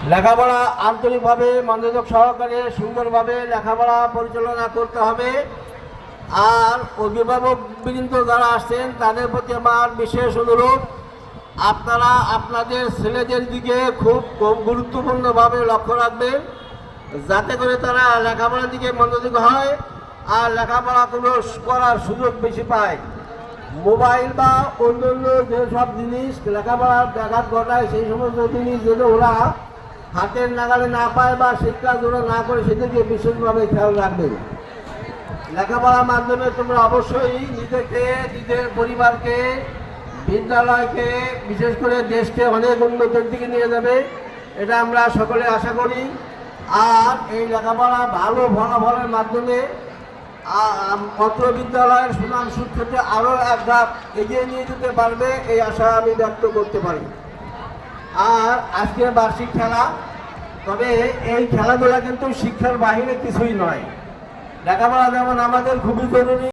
লেখাপড়া আন্তরিকভাবে মনোযোগ সহকারে সুন্দরভাবে লেখাপড়া পরিচালনা করতে হবে। আর অভিভাবকবৃন্দ যারা আসছেন তাদের প্রতি আমার বিশেষ অনুরোধ, আপনারা আপনাদের ছেলেদের দিকে খুব গুরুত্বপূর্ণভাবে লক্ষ্য রাখবেন, যাতে করে তারা লেখাপড়ার দিকে মনোযোগ হয় আর লেখাপড়া করার সুযোগ বেশি পায়। মোবাইল বা অন্যান্য যেসব জিনিস লেখাপড়ার ব্যাঘাত ঘটায় সেই সমস্ত জিনিস যেন ওরা হাতের নাগালে না পায় বা শিক্ষা ওরা না করে সেদিকে বিশেষভাবে খেয়াল রাখবেন। লেখাপড়ার মাধ্যমে তোমরা অবশ্যই নিজেকে, নিজের পরিবারকে, বিদ্যালয়কে, বিশেষ করে দেশকে অনেক উন্নতির দিকে নিয়ে যাবে, এটা আমরা সকলে আশা করি। আর এই লেখাপড়া ভালো ফলাফলের মাধ্যমে অত্র বিদ্যালয়ের সুনাম সুখ্যাতি আরও এক ধাপ এগিয়ে নিয়ে যেতে পারবে, এই আশা আমি ব্যক্ত করতে পারি। আর আজকে বার্ষিক খেলা, তবে এই খেলাধুলা কিন্তু শিক্ষার বাহিরে কিছুই নয়। লেখাপড়া যেমন আমাদের খুবই জরুরি,